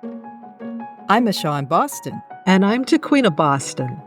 I'm Michon Boston. And I'm Tequina Boston.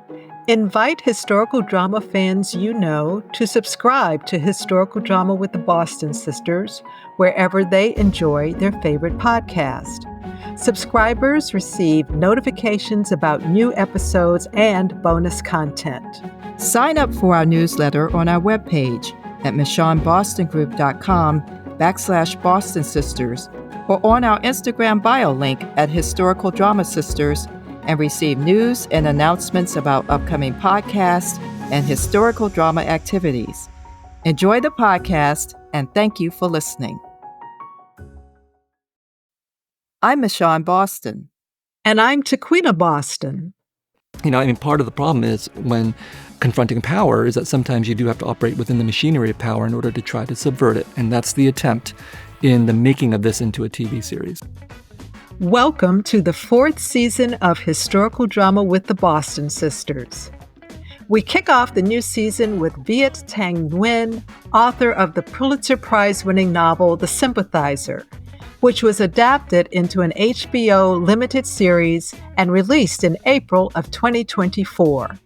Invite historical drama fans you know to subscribe to Historical Drama with the Boston Sisters wherever they enjoy their favorite podcast. Subscribers receive notifications about new episodes and bonus content. Sign up for our newsletter on our webpage at michonbostongroup.com/Boston Sisters or on our Instagram bio link at Historical Drama Sisters and receive news and announcements about upcoming podcasts and historical drama activities. Enjoy the podcast, and thank you for listening. I'm Michon Boston. And I'm Tequina Boston. Part of the problem is when confronting power is that sometimes you do have to operate within the machinery of power in order to try to subvert it. And that's the attempt in the making of this into a TV series. Welcome to the 4th season of Historical Drama with the Boston Sisters. We kick off the new season with Viet Thanh Nguyen, author of the Pulitzer Prize-winning novel The Sympathizer, which was adapted into an HBO limited series and released in April of 2024.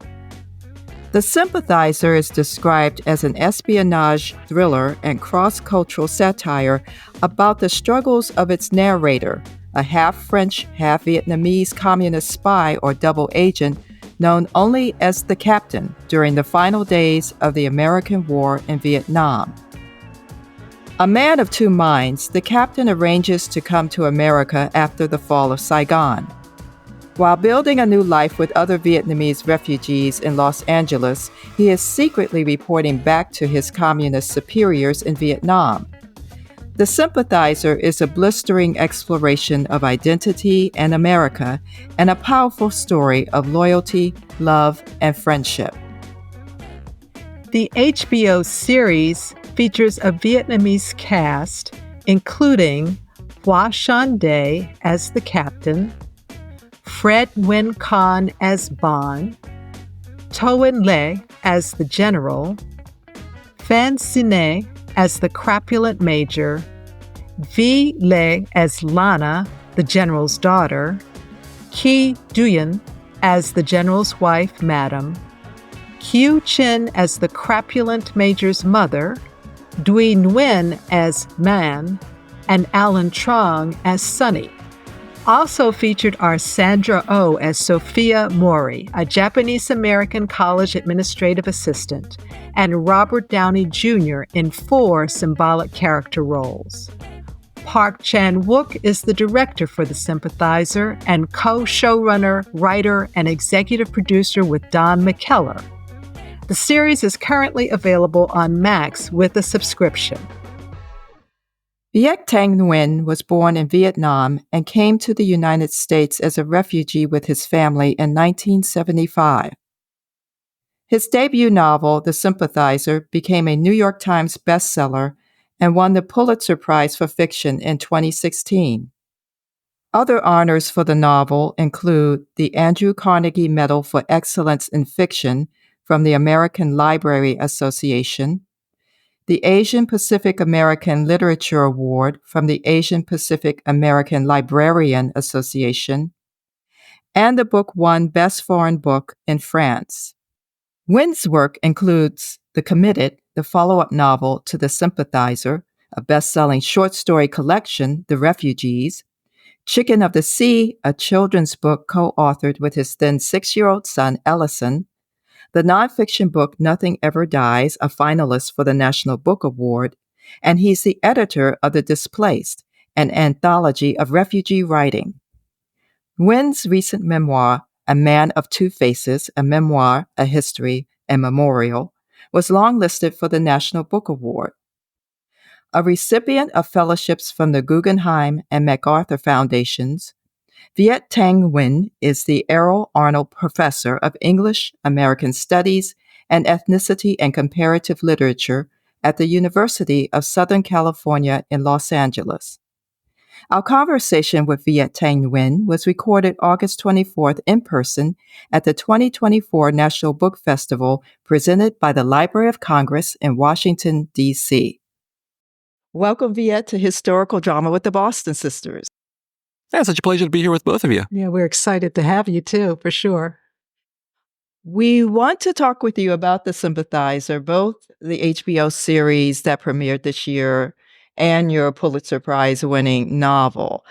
The Sympathizer is described as an espionage thriller and cross-cultural satire about the struggles of its narrator, a half-French, half-Vietnamese communist spy or double agent known only as the Captain during the final days of the American War in Vietnam. A man of two minds, the Captain arranges to come to America after the Fall of Saigon. While building a new life with other Vietnamese refugees in Los Angeles, he is secretly reporting back to his communist superiors in Vietnam. The Sympathizer is a blistering exploration of identity and America and a powerful story of loyalty, love, and friendship. The HBO series features a Vietnamese cast, including Hoa Xuan Day as the Captain, Fred Nguyen Con as Bon, Toan Le as the General, Phan Sine as the crapulent Major, Vi Le as Lana, the General's daughter, Ki Duyen as the General's wife, Madam, Kieu Chin as the crapulent Major's mother, Duy Nguyen as Man, and Alan Trong as Sonny. Also featured are Sandra Oh as Sophia Mori, a Japanese-American college administrative assistant, and Robert Downey Jr. in 4 symbolic character roles. Park Chan-wook is the director for The Sympathizer and co-showrunner, writer, and executive producer with Don McKellar. The series is currently available on Max with a subscription. Viet Thanh Nguyen was born in Vietnam and came to the United States as a refugee with his family in 1975. His debut novel, The Sympathizer, became a New York Times bestseller and won the Pulitzer Prize for Fiction in 2016. Other honors for the novel include the Andrew Carnegie Medal for Excellence in Fiction from the American Library Association, the Asian Pacific American Literature Award from the Asian Pacific American Librarian Association, and the book won Best Foreign Book in France. Nguyen's work includes The Committed, the follow-up novel to The Sympathizer, a best-selling short story collection, The Refugees, Chicken of the Sea, a children's book co-authored with his then 6-year-old son, Ellison, the nonfiction book Nothing Ever Dies, a finalist for the National Book Award, and he's the editor of The Displaced, an anthology of refugee writing. Nguyen's recent memoir, A Man of Two Faces, a memoir, a history, and memorial, was longlisted for the National Book Award. A recipient of fellowships from the Guggenheim and MacArthur Foundations, Viet Thanh Nguyen is the Errol Arnold Professor of English, American Studies, and Ethnicity and Comparative Literature at the University of Southern California in Los Angeles. Our conversation with Viet Thanh Nguyen was recorded August 24th in person at the 2024 National Book Festival presented by the Library of Congress in Washington, D.C. Welcome, Viet, to Historical Drama with the Boston Sisters. Yeah, it's such a pleasure to be here with both of you. Yeah, we're excited to have you too, for sure. We want to talk with you about The Sympathizer, both the HBO series that premiered this year and your Pulitzer Prize winning novel.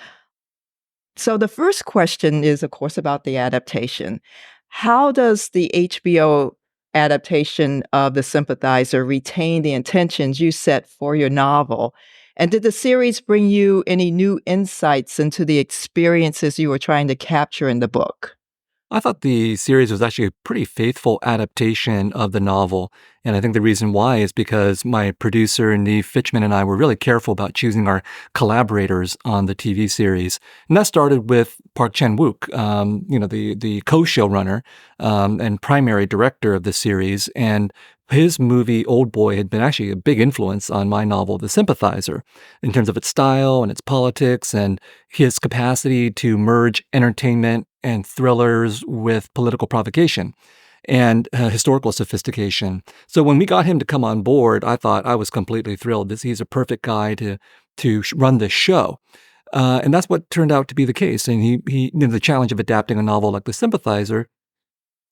So, the first question is, of course, about the adaptation. How does the HBO adaptation of The Sympathizer retain the intentions you set for your novel? And did the series bring you any new insights into the experiences you were trying to capture in the book? I thought the series was actually a pretty faithful adaptation of the novel. And I think the reason why is because my producer, Neve Fitchman, and I were really careful about choosing our collaborators on the TV series. And that started with Park Chan-wook, the co-showrunner and primary director of the series. And his movie, Old Boy, had been actually a big influence on my novel, The Sympathizer, in terms of its style and its politics and his capacity to merge entertainment and thrillers with political provocation and historical sophistication. So when we got him to come on board, I thought I was completely thrilled. He's a perfect guy to run this show. And that's what turned out to be the case. And the challenge of adapting a novel like The Sympathizer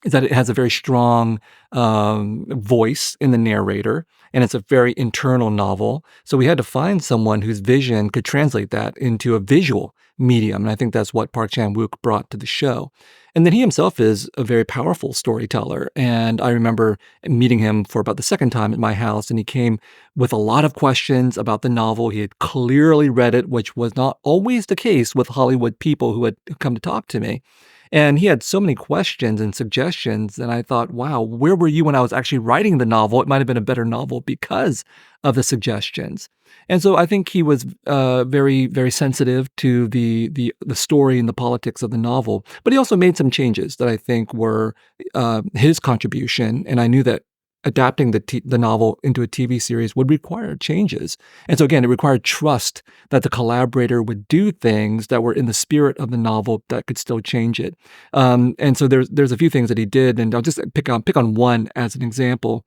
is that it has a very strong voice in the narrator, and it's a very internal novel. So we had to find someone whose vision could translate that into a visual medium, and I think that's what Park Chan-wook brought to the show. And then he himself is a very powerful storyteller, and I remember meeting him for about the second time at my house, and he came with a lot of questions about the novel. He had clearly read it, which was not always the case with Hollywood people who had come to talk to me. And he had so many questions and suggestions, and I thought, wow, where were you when I was actually writing the novel? It might have been a better novel because of the suggestions. And so I think he was very, very sensitive to the story and the politics of the novel. But he also made some changes that I think were his contribution, and I knew that adapting the novel into a TV series would require changes. And so again, it required trust that the collaborator would do things that were in the spirit of the novel that could still change it. And so there's a few things that he did, and I'll just pick on one as an example.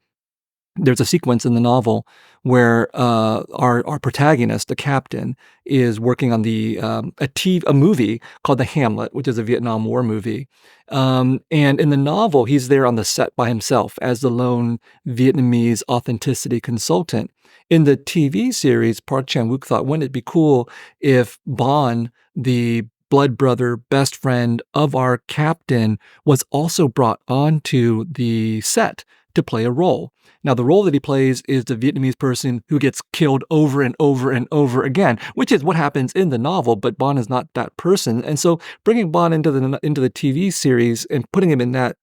There's a sequence in the novel where our protagonist, the captain, is working on a movie called The Hamlet, which is a Vietnam War movie. And in the novel, he's there on the set by himself as the lone Vietnamese authenticity consultant. In the TV series, Park Chan-wook thought, wouldn't it be cool if Bon, the blood brother, best friend of our captain, was also brought onto the set to play a role. Now, the role that he plays is the Vietnamese person who gets killed over and over and over again, which is what happens in the novel, but Bon is not that person. And so bringing Bon into the TV series and putting him in that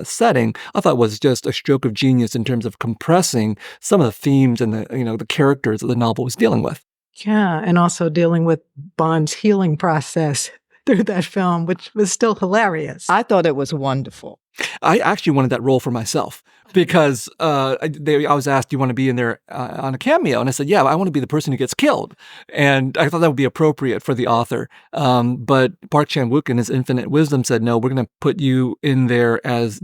setting, I thought was just a stroke of genius in terms of compressing some of the themes and the characters that the novel was dealing with. Yeah, and also dealing with Bon's healing process through that film, which was still hilarious. I thought it was wonderful. I actually wanted that role for myself because I was asked, do you want to be in there on a cameo? And I said, yeah, I want to be the person who gets killed. And I thought that would be appropriate for the author. But Park Chan-wook in his infinite wisdom said, no, we're going to put you in there as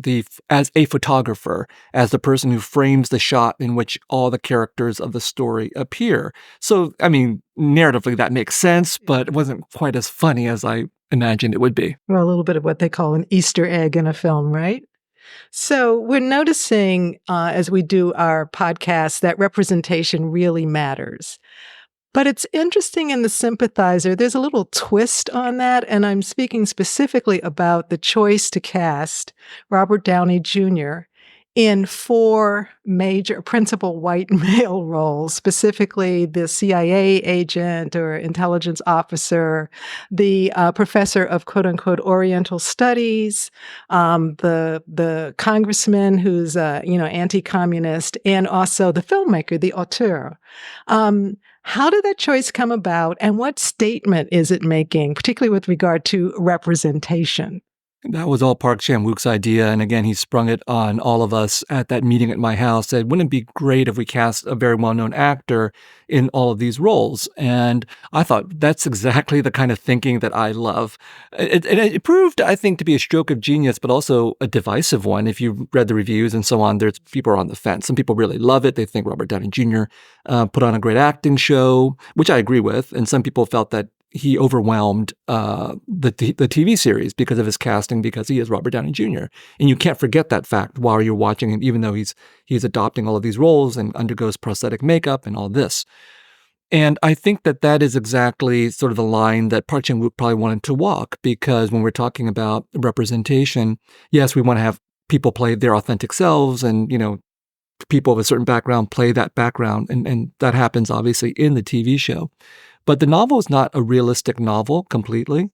a photographer, as the person who frames the shot in which all the characters of the story appear. So, I mean, narratively, that makes sense, but it wasn't quite as funny as I imagined it would be. Well, a little bit of what they call an Easter egg in a film, right? So we're noticing as we do our podcast that representation really matters. But it's interesting in The Sympathizer, there's a little twist on that, and I'm speaking specifically about the choice to cast Robert Downey Jr. in 4 major principal white male roles, specifically the CIA agent or intelligence officer, the professor of quote-unquote Oriental Studies, the congressman who's anti-communist, and also the filmmaker, the auteur. How did that choice come about, and what statement is it making, particularly with regard to representation? That was all Park Chan-wook's idea, and again, he sprung it on all of us at that meeting at my house. Said, wouldn't it be great if we cast a very well-known actor in all of these roles? And I thought, that's exactly the kind of thinking that I love. It proved, I think, to be a stroke of genius, but also a divisive one. If you've read the reviews and so on, there's people are on the fence. Some people really love it. They think Robert Downey Jr. Put on a great acting show, which I agree with. And some people felt that he overwhelmed the TV series because of his casting, because he is Robert Downey Jr. And you can't forget that fact while you're watching him, even though he's adopting all of these roles and undergoes prosthetic makeup and all this. And I think that is exactly sort of the line that Park Chan-wook probably wanted to walk, because when we're talking about representation, yes, we want to have people play their authentic selves, and, people of a certain background play that background, and that happens obviously in the TV show. But the novel is not a realistic novel completely,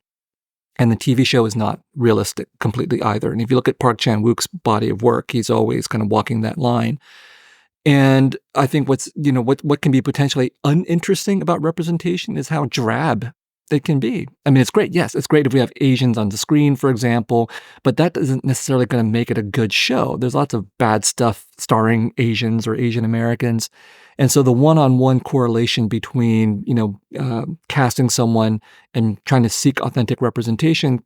and the TV show is not realistic completely either. And if you look at Park Chan-wook's body of work, he's always kind of walking that line. And I think what can be potentially uninteresting about representation is how drab it can be. I mean, it's great. Yes, it's great if we have Asians on the screen, for example, but that isn't necessarily going to make it a good show. There's lots of bad stuff starring Asians or Asian Americans. And so the one-on-one correlation between, casting someone and trying to seek authentic representation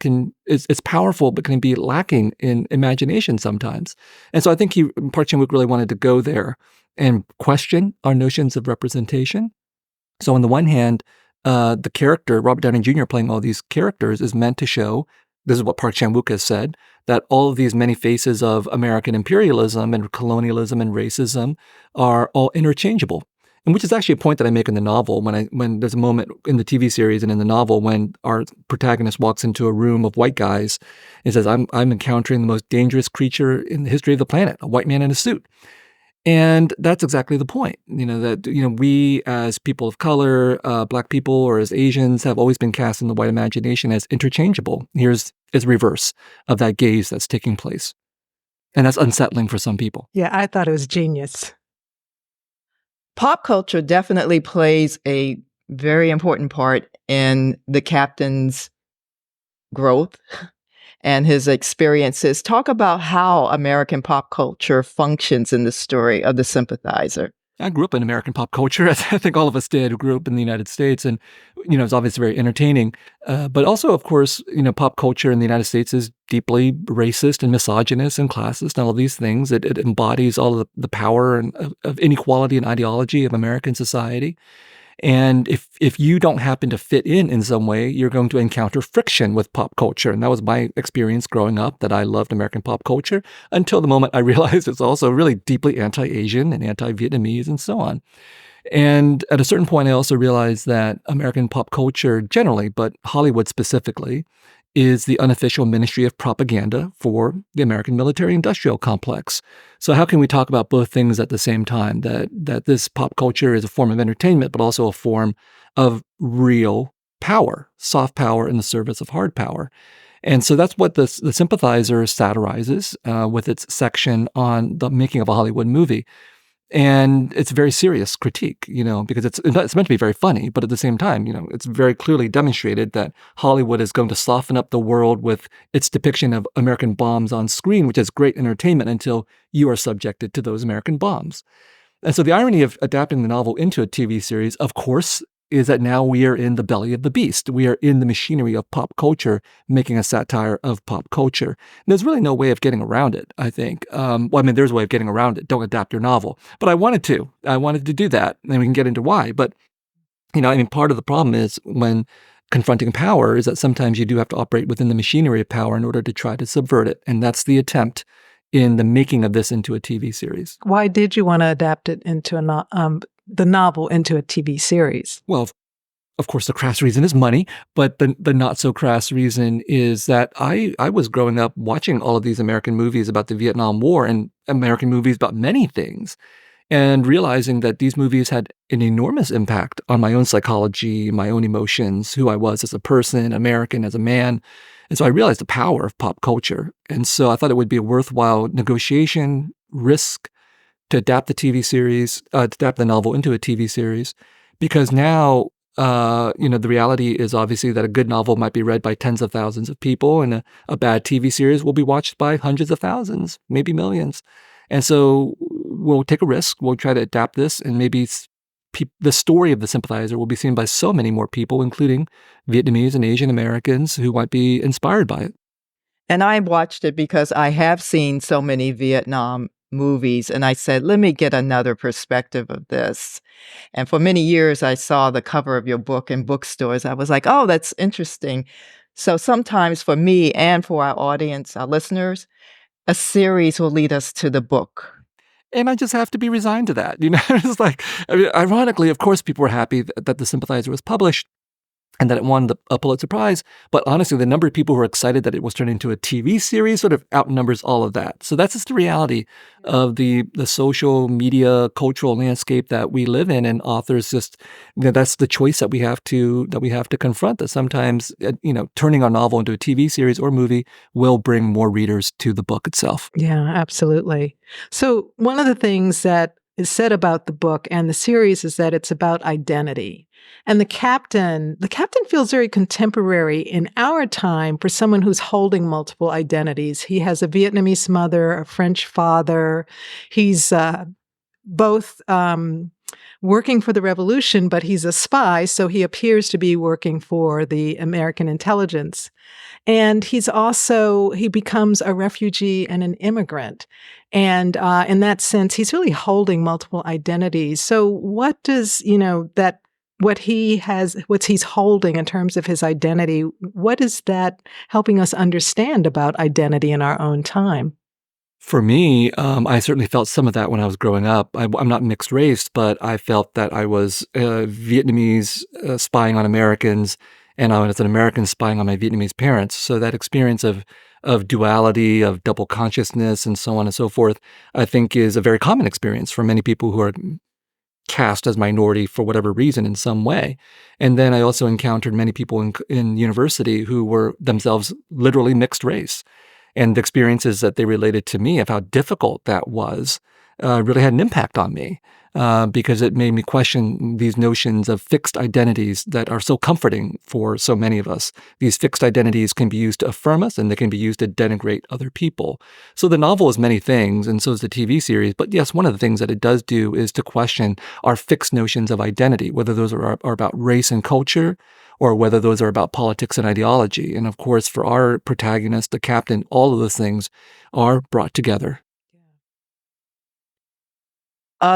it's powerful, but can be lacking in imagination sometimes. And so I think Park Chan-wook really wanted to go there and question our notions of representation. So on the one hand, the character, Robert Downey Jr. playing all these characters, is meant to show, this is what Park Chan-wook has said, that all of these many faces of American imperialism and colonialism and racism are all interchangeable. And which is actually a point that I make in the novel when there's a moment in the TV series and in the novel when our protagonist walks into a room of white guys and says, I'm encountering the most dangerous creature in the history of the planet, a white man in a suit. And that's exactly the point, we as people of color, Black people, or as Asians have always been cast in the white imagination as interchangeable. Here's a reverse of that gaze that's taking place. And that's unsettling for some people. Yeah, I thought it was genius. Pop culture definitely plays a very important part in the captain's growth and his experiences. Talk about how American pop culture functions in the story of the Sympathizer. I grew up in American pop culture, as I think all of us did who grew up in the United States. And, it's obviously very entertaining. But also, of course, pop culture in the United States is deeply racist and misogynist and classist and all of these things. It embodies all of the power of inequality and ideology of American society. And if you don't happen to fit in some way, you're going to encounter friction with pop culture. And that was my experience growing up, that I loved American pop culture until the moment I realized it's also really deeply anti-Asian and anti-Vietnamese and so on. And at a certain point, I also realized that American pop culture generally, but Hollywood specifically, is the unofficial ministry of propaganda for the American military-industrial complex. So how can we talk about both things at the same time? That this pop culture is a form of entertainment, but also a form of real power, soft power in the service of hard power. And so that's what the Sympathizer satirizes with its section on the making of a Hollywood movie. And it's a very serious critique, because it's meant to be very funny, but at the same time, it's very clearly demonstrated that Hollywood is going to soften up the world with its depiction of American bombs on screen, which is great entertainment until you are subjected to those American bombs. And so the irony of adapting the novel into a TV series, of course, is that now we are in the belly of the beast. We are in the machinery of pop culture, making a satire of pop culture. And there's really no way of getting around it, I think. There's a way of getting around it. Don't adapt your novel. But I wanted to do that, and we can get into why. But, part of the problem is when confronting power is that sometimes you do have to operate within the machinery of power in order to try to subvert it. And that's the attempt in the making of this into a TV series. Why did you want to adapt it into the novel into a TV series? Well, of course, the crass reason is money, but the not so crass reason is that I was growing up watching all of these American movies about the Vietnam War and American movies about many things, and realizing that these movies had an enormous impact on my own psychology, my own emotions, who I was as a person, American as a man. And so I realized the power of pop culture. And so I thought it would be a worthwhile negotiation, risk, to adapt adapt the novel into a TV series, because now, the reality is obviously that a good novel might be read by tens of thousands of people, and a bad TV series will be watched by hundreds of thousands, maybe millions. And so we'll take a risk. We'll try to adapt this, and maybe the story of the Sympathizer will be seen by so many more people, including Vietnamese and Asian Americans who might be inspired by it. And I watched it because I have seen so many Vietnam movies, and I said, let me get another perspective of this. And for many years, I saw the cover of your book in bookstores. I was like, oh, that's interesting. So sometimes for me and for our audience, our listeners, a series will lead us to the book. And I just have to be resigned to that. It's like, I mean, ironically, of course, people were happy that The Sympathizer was published and that it won a Pulitzer Prize. But honestly, the number of people who were excited that it was turned into a TV series sort of outnumbers all of that. So that's just the reality of the social media cultural landscape that we live in. And authors just, that's the choice that we have to confront. That sometimes, turning a novel into a TV series or movie will bring more readers to the book itself. Yeah, absolutely. So one of the things that is said about the book and the series is that it's about identity. And the captain feels very contemporary in our time for someone who's holding multiple identities. He has a Vietnamese mother, a French father. He's both working for the revolution, but he's a spy, so he appears to be working for the American intelligence. And he becomes a refugee and an immigrant. And in that sense, he's really holding multiple identities. So what does, what he's holding in terms of his identity, what is that helping us understand about identity in our own time? For me, I certainly felt some of that when I was growing up. I'm not mixed race, but I felt that I was Vietnamese spying on Americans, and I was an American spying on my Vietnamese parents. So that experience of duality, of double consciousness, and so on and so forth, I think is a very common experience for many people who are cast as minority for whatever reason in some way. And then I also encountered many people in university who were themselves literally mixed race. And the experiences that they related to me of how difficult that was really had an impact on me because it made me question these notions of fixed identities that are so comforting for so many of us. These fixed identities can be used to affirm us, and they can be used to denigrate other people. So the novel is many things, and so is the TV series. But yes, one of the things that it does do is to question our fixed notions of identity, whether those are about race and culture, or whether those are about politics and ideology. And of course, for our protagonist, the captain, all of those things are brought together.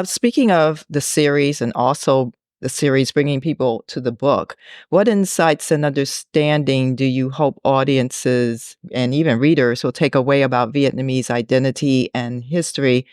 Speaking of the series and also the series bringing people to the book, what insights and understanding do you hope audiences and even readers will take away about Vietnamese identity and history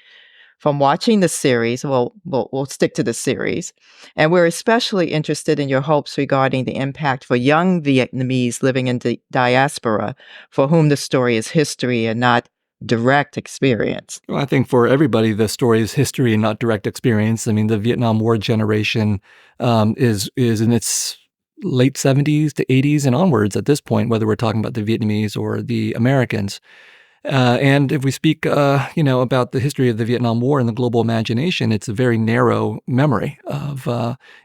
from watching the series? Well, we'll stick to the series. And we're especially interested in your hopes regarding the impact for young Vietnamese living in the diaspora, for whom the story is history and not direct experience. Well, I think for everybody, the story is history and not direct experience. I mean, the Vietnam War generation is in its late 70s to 80s and onwards at this point, whether we're talking about the Vietnamese or the Americans. And if we speak, about the history of the Vietnam War in the global imagination, it's a very narrow memory of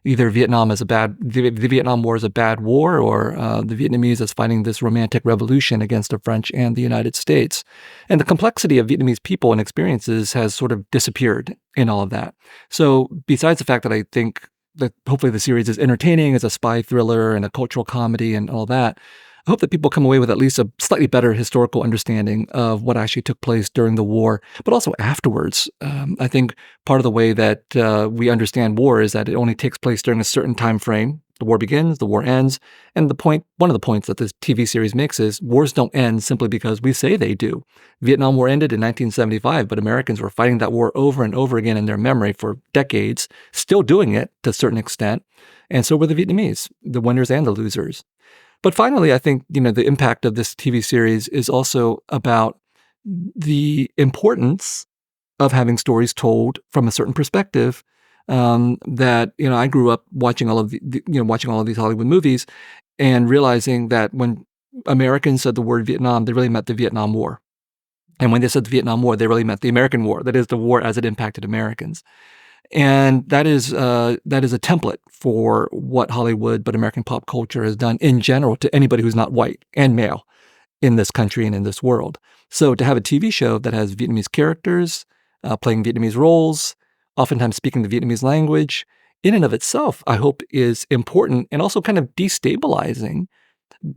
either the Vietnam War is a bad war, or the Vietnamese as fighting this romantic revolution against the French and the United States. And the complexity of Vietnamese people and experiences has sort of disappeared in all of that. So besides the fact that I think that hopefully the series is entertaining as a spy thriller and a cultural comedy and all that, I hope that people come away with at least a slightly better historical understanding of what actually took place during the war, but also afterwards. I think part of the way that we understand war is that it only takes place during a certain time frame. The war begins, the war ends, and one of the points that this TV series makes is wars don't end simply because we say they do. Vietnam War ended in 1975, but Americans were fighting that war over and over again in their memory for decades, still doing it to a certain extent, and so were the Vietnamese, the winners and the losers. But finally, I think, the impact of this TV series is also about the importance of having stories told from a certain perspective. That I grew up watching all of these Hollywood movies, and realizing that when Americans said the word Vietnam, they really meant the Vietnam War, and when they said the Vietnam War, they really meant the American War. That is, the war as it impacted Americans. And that is a template for what Hollywood, but American pop culture has done in general to anybody who's not white and male in this country and in this world. So to have a TV show that has Vietnamese characters playing Vietnamese roles, oftentimes speaking the Vietnamese language, in and of itself, I hope is important and also kind of destabilizing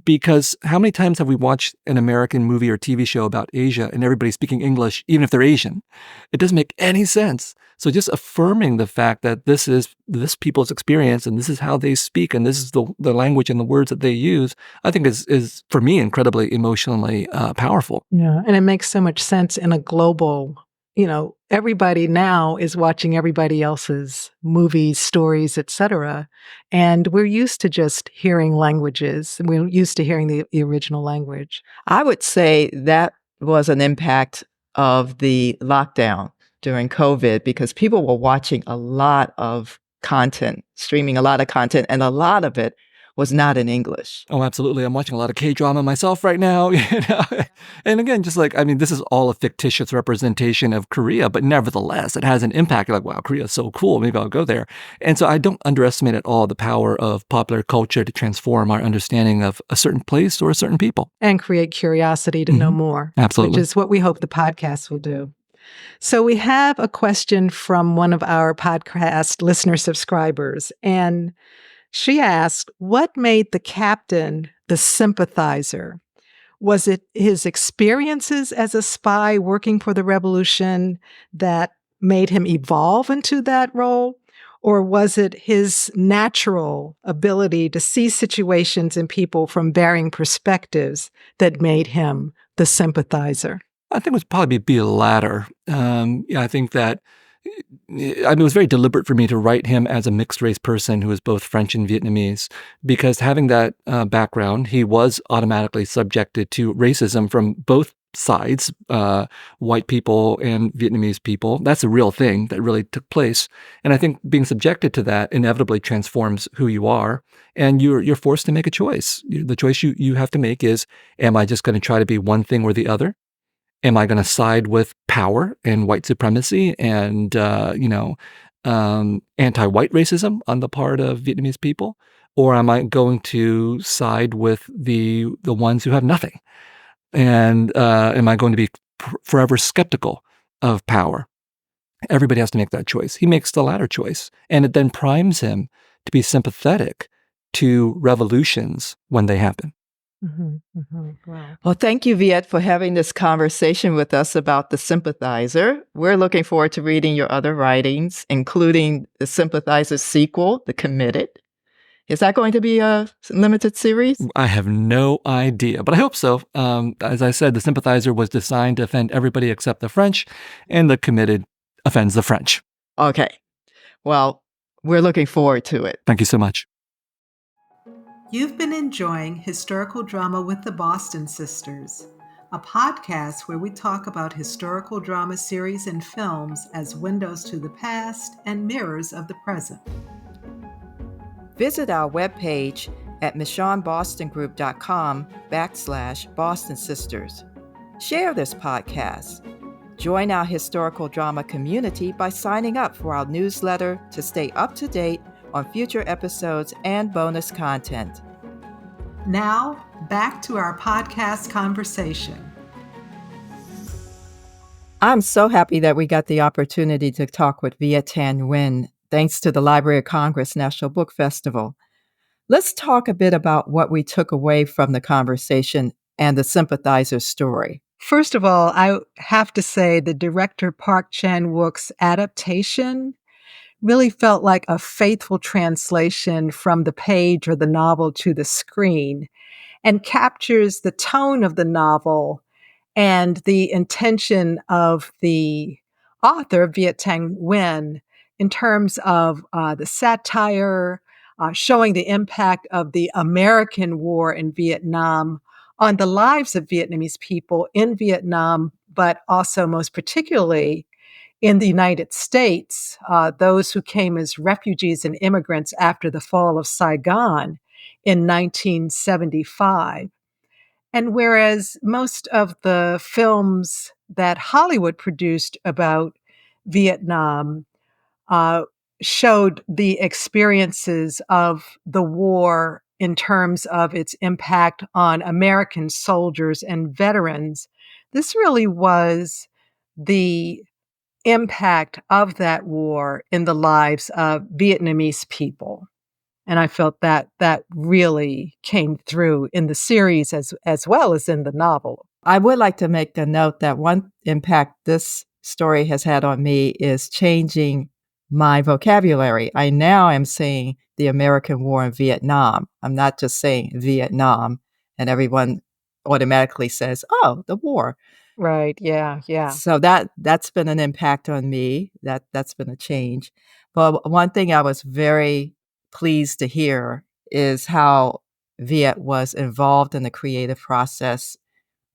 Because how many times have we watched an American movie or TV show about Asia and everybody's speaking English, even if they're Asian? It doesn't make any sense. So just affirming the fact that this is this people's experience and this is how they speak and this is the language and the words that they use, I think is for me, incredibly emotionally powerful. Yeah, and it makes so much sense in a global, everybody now is watching everybody else's movies, stories, etc. And we're used to just hearing languages. We're used to hearing the original language. I would say that was an impact of the lockdown during COVID because people were watching a lot of content, streaming a lot of content, and a lot of it was not in English. Oh, absolutely. I'm watching a lot of K-drama myself right now. And again, just like, I mean, this is all a fictitious representation of Korea, but nevertheless, it has an impact. You're like, wow, Korea is so cool. Maybe I'll go there. And so I don't underestimate at all the power of popular culture to transform our understanding of a certain place or a certain people. And create curiosity to know more. Absolutely. Which is what we hope the podcast will do. So we have a question from one of our podcast listener subscribers, and she asked, what made the captain the sympathizer? Was it his experiences as a spy working for the revolution that made him evolve into that role? Or was it his natural ability to see situations and people from varying perspectives that made him the sympathizer? I think it would probably be the latter. I think that it was very deliberate for me to write him as a mixed race person who is both French and Vietnamese, because having that background, he was automatically subjected to racism from both sides, white people and Vietnamese people. That's a real thing that really took place. And I think being subjected to that inevitably transforms who you are. And you're forced to make a choice. The choice you have to make is, am I just going to try to be one thing or the other? Am I going to side with power and white supremacy and, anti-white racism on the part of Vietnamese people? Or am I going to side with the ones who have nothing? And am I going to be forever skeptical of power? Everybody has to make that choice. He makes the latter choice. And it then primes him to be sympathetic to revolutions when they happen. Wow. Well, thank you, Viet, for having this conversation with us about the Sympathizer. We're looking forward to reading your other writings, including the Sympathizer sequel, The Committed. Is that going to be a limited series? I have no idea, but I hope so. As I said, the Sympathizer was designed to offend everybody except the French, and The Committed offends the French. Okay. Well, we're looking forward to it. Thank you so much. You've been enjoying Historical Drama with the Boston Sisters, a podcast where we talk about historical drama series and films as windows to the past and mirrors of the present. Visit our webpage at michonbostongroup.com/Boston Sisters. Share this podcast. Join our historical drama community by signing up for our newsletter to stay up to date on future episodes and bonus content. Now, back to our podcast conversation. I'm so happy that we got the opportunity to talk with Viet Thanh Nguyen, thanks to the Library of Congress National Book Festival. Let's talk a bit about what we took away from the conversation and the Sympathizer story. First of all, I have to say the director Park Chan-wook's adaptation really felt like a faithful translation from the page or the novel to the screen and captures the tone of the novel and the intention of the author, Viet Thanh Nguyen, in terms of the satire, showing the impact of the American war in Vietnam on the lives of Vietnamese people in Vietnam, but also most particularly in the United States, those who came as refugees and immigrants after the fall of Saigon in 1975. And whereas most of the films that Hollywood produced about Vietnam showed the experiences of the war in terms of its impact on American soldiers and veterans, this really was the impact of that war in the lives of Vietnamese people. And I felt that that really came through in the series as well as in the novel. I would like to make a note that one impact this story has had on me is changing my vocabulary. I now am saying the American War in Vietnam. I'm not just saying Vietnam, and everyone automatically says, "Oh, the war." Right. Yeah. Yeah. So that's been an impact on me. That's been a change. But one thing I was very pleased to hear is how Viet was involved in the creative process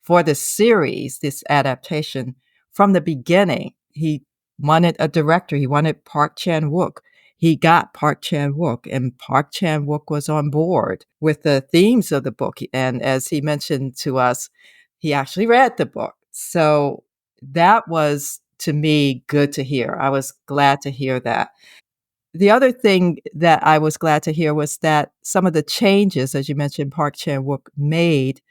for this series, this adaptation, from the beginning. He wanted a director. He wanted Park Chan-wook. He got Park Chan-wook, and Park Chan-wook was on board with the themes of the book. And as he mentioned to us, he actually read the book. So that was, to me, good to hear. I was glad to hear that. The other thing that I was glad to hear was that some of the changes, as you mentioned, Park Chan-wook made,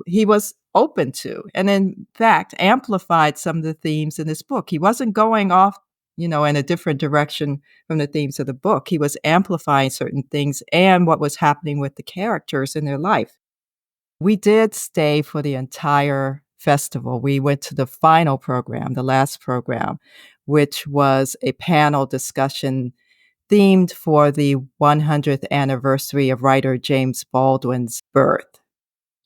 he was open to, and in fact, amplified some of the themes in this book. He wasn't going off, in a different direction from the themes of the book. He was amplifying certain things and what was happening with the characters in their life. We did stay for the entire festival. We went to the final program, the last program, which was a panel discussion themed for the 100th anniversary of writer James Baldwin's birth.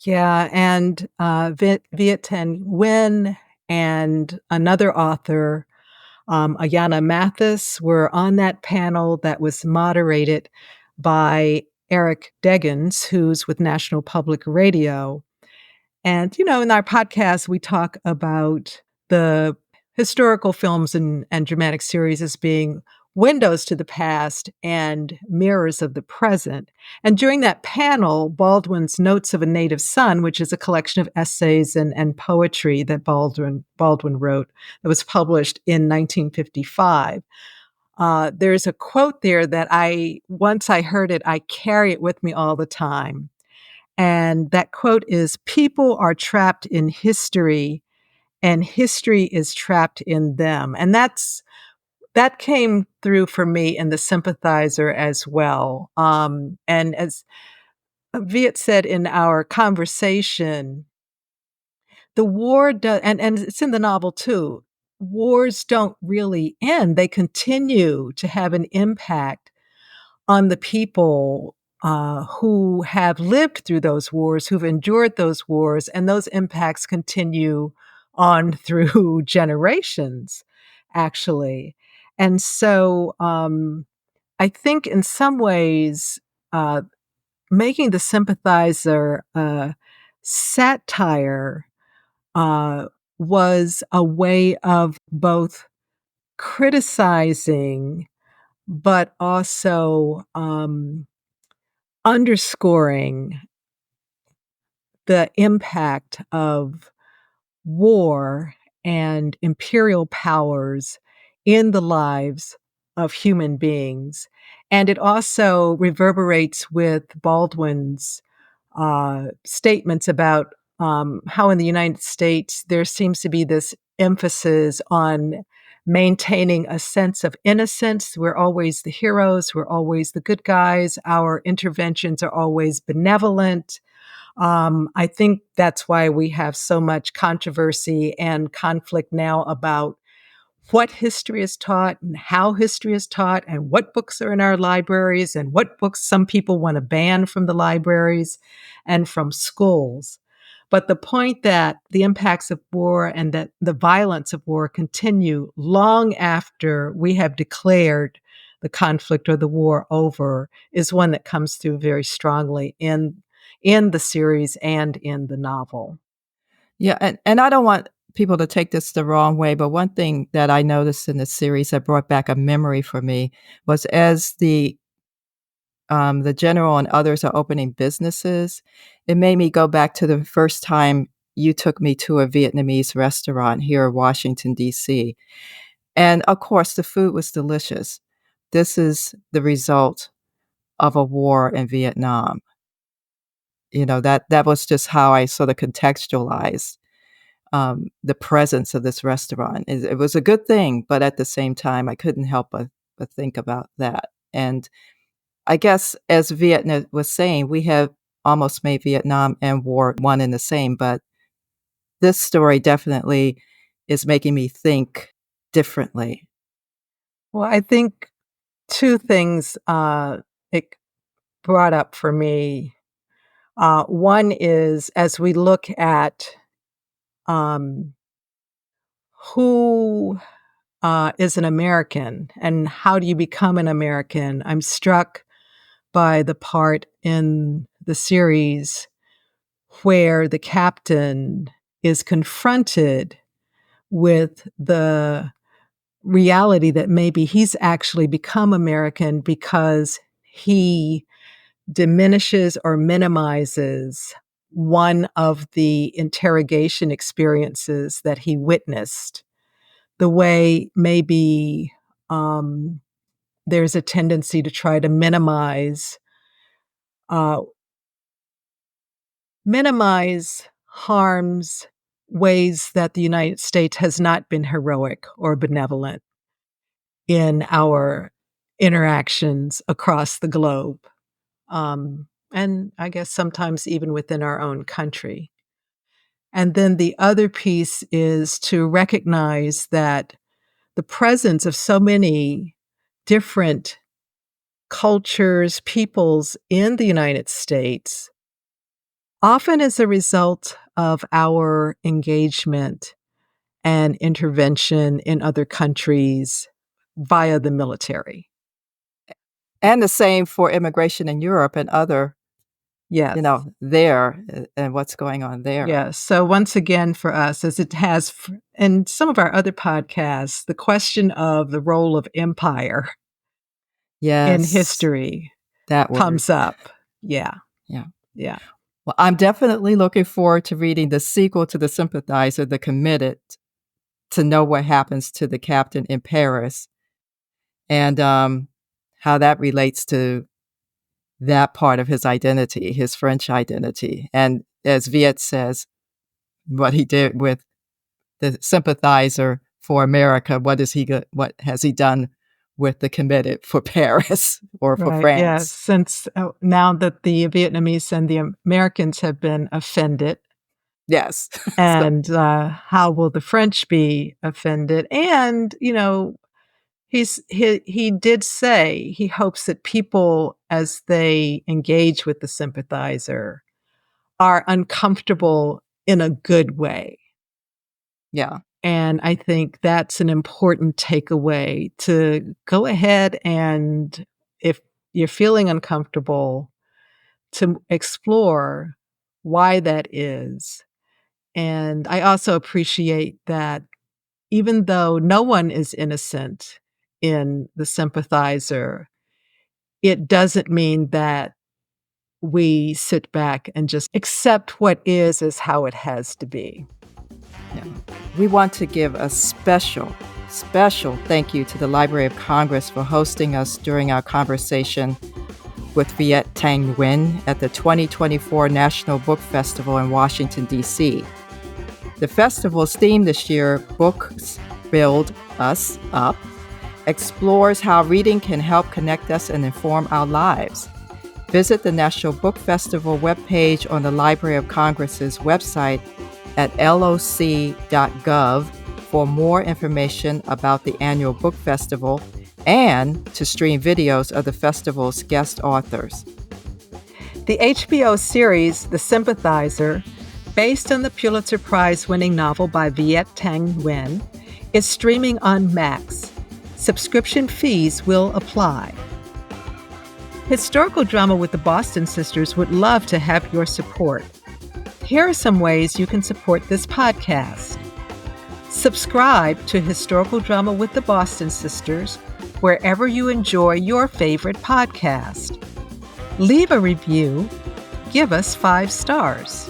Yeah, and Viet Thanh Nguyen and another author, Ayana Mathis, were on that panel that was moderated by Eric Deggans, who's with National Public Radio. And, in our podcast, we talk about the historical films and dramatic series as being windows to the past and mirrors of the present. And during that panel, Baldwin's Notes of a Native Son, which is a collection of essays and poetry that Baldwin wrote, that was published in 1955. There's a quote there that once I heard it, I carry it with me all the time. And that quote is, "People are trapped in history, and history is trapped in them." And that came through for me in the Sympathizer as well. And as Viet said in our conversation, the war does, and it's in the novel too, wars don't really end. They continue to have an impact on the people who have lived through those wars, who've endured those wars, and those impacts continue on through generations, actually. And so I think in some ways, uh, making the Sympathizer satire uh, was a way of both criticizing but also underscoring the impact of war and imperial powers in the lives of human beings. And it also reverberates with Baldwin's statements about how in the United States there seems to be this emphasis on maintaining a sense of innocence. We're always the heroes, we're always the good guys, our interventions are always benevolent. I think that's why we have so much controversy and conflict now about what history is taught and how history is taught and what books are in our libraries and what books some people want to ban from the libraries and from schools. But the point that the impacts of war and that the violence of war continue long after we have declared the conflict or the war over is one that comes through very strongly in the series and in the novel. Yeah, and I don't want people to take this the wrong way, but one thing that I noticed in the series that brought back a memory for me was as the general and others are opening businesses, it made me go back to the first time you took me to a Vietnamese restaurant here in Washington, D.C. And of course, the food was delicious. This is the result of a war in Vietnam. That was just how I sort of contextualized the presence of this restaurant. It was a good thing, but at the same time, I couldn't help but think about that. And I guess, as Vietnam was saying, we have almost made Vietnam and war one and the same, but this story definitely is making me think differently. Well, I think two things it brought up for me. One is as we look at um, who is an American and how do you become an American, I'm struck by the part in the series where the captain is confronted with the reality that maybe he's actually become American because he diminishes or minimizes one of the interrogation experiences that he witnessed. The way maybe there's a tendency to try to uh, minimize harms, ways that the United States has not been heroic or benevolent in our interactions across the globe. And I guess sometimes even within our own country. And then the other piece is to recognize that the presence of so many different cultures, peoples in the United States, often as a result of our engagement and intervention in other countries via the military. And the same for immigration in Europe and other, Yes. there and what's going on there. Yes. So once again, for us, as it has in some of our other podcasts, the question of the role of empire in history that comes up. Yeah. Yeah. Yeah. Well, I'm definitely looking forward to reading the sequel to The Sympathizer, The Committed, to know what happens to the captain in Paris and how that relates to that part of his identity, his French identity. And as Viet says, what he did with the Sympathizer for America, what has he done with the Committed for Paris or for France? Yes, since now that the Vietnamese and the Americans have been offended. Yes. And how will the French be offended? And, he did say he hopes that people, as they engage with the Sympathizer, are uncomfortable in a good way. Yeah. And I think that's an important takeaway, to go ahead and, if you're feeling uncomfortable, to explore why that is. And I also appreciate that even though no one is innocent in the Sympathizer, it doesn't mean that we sit back and just accept what is as how it has to be. Yeah. We want to give a special thank you to the Library of Congress for hosting us during our conversation with Viet Thanh Nguyen at the 2024 National Book Festival in Washington, D.C. The festival's theme this year, Books Build Us Up, explores how reading can help connect us and inform our lives. Visit the National Book Festival webpage on the Library of Congress's website at loc.gov for more information about the annual book festival and to stream videos of the festival's guest authors. The HBO series, The Sympathizer, based on the Pulitzer Prize-winning novel by Viet Thanh Nguyen, is streaming on Max. Subscription fees will apply. Historical Drama with the Boston Sisters would love to have your support. Here are some ways you can support this podcast. Subscribe to Historical Drama with the Boston Sisters wherever you enjoy your favorite podcast. Leave a review. Give us 5 stars.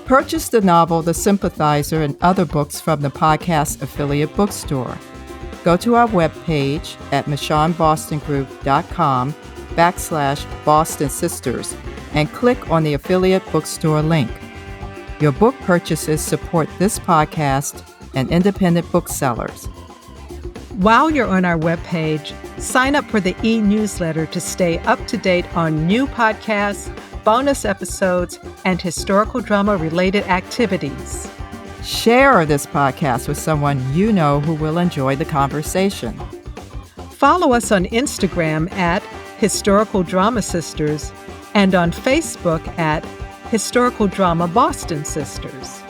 Purchase the novel The Sympathizer and other books from the podcast affiliate bookstore. Go to our webpage at michonbostongroup.com/Boston Sisters and click on the affiliate bookstore link. Your book purchases support this podcast and independent booksellers. While you're on our webpage, sign up for the e-newsletter to stay up to date on new podcasts, bonus episodes, and historical drama-related activities. Share this podcast with someone you know who will enjoy the conversation. Follow us on Instagram at Historical Drama Sisters and on Facebook at Historical Drama Boston Sisters.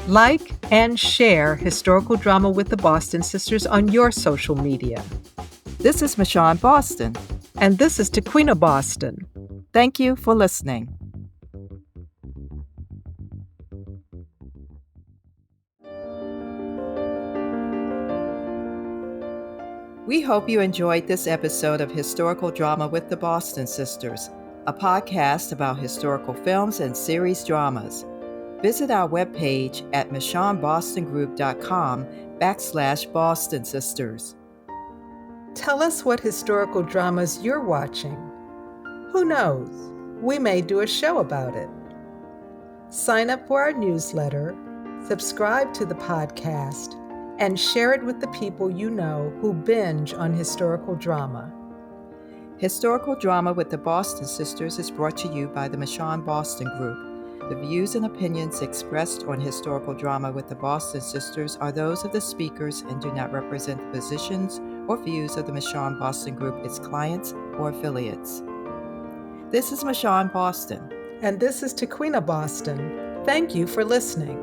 Like and share Historical Drama with the Boston Sisters on your social media. This is Michon Boston. And this is Tequina Boston. Thank you for listening. We hope you enjoyed this episode of Historical Drama with the Boston Sisters, a podcast about historical films and series dramas. Visit our webpage at michonbostongroup.com/Boston Sisters. Tell us what historical dramas you're watching. Who knows? We may do a show about it. Sign up for our newsletter, subscribe to the podcast, and share it with the people you know who binge on historical drama. Historical Drama with the Boston Sisters is brought to you by the Michon Boston Group. The views and opinions expressed on Historical Drama with the Boston Sisters are those of the speakers and do not represent the positions or views of the Michon Boston Group, its clients, or affiliates. This is Michon Boston. And this is Tequina Boston. Thank you for listening.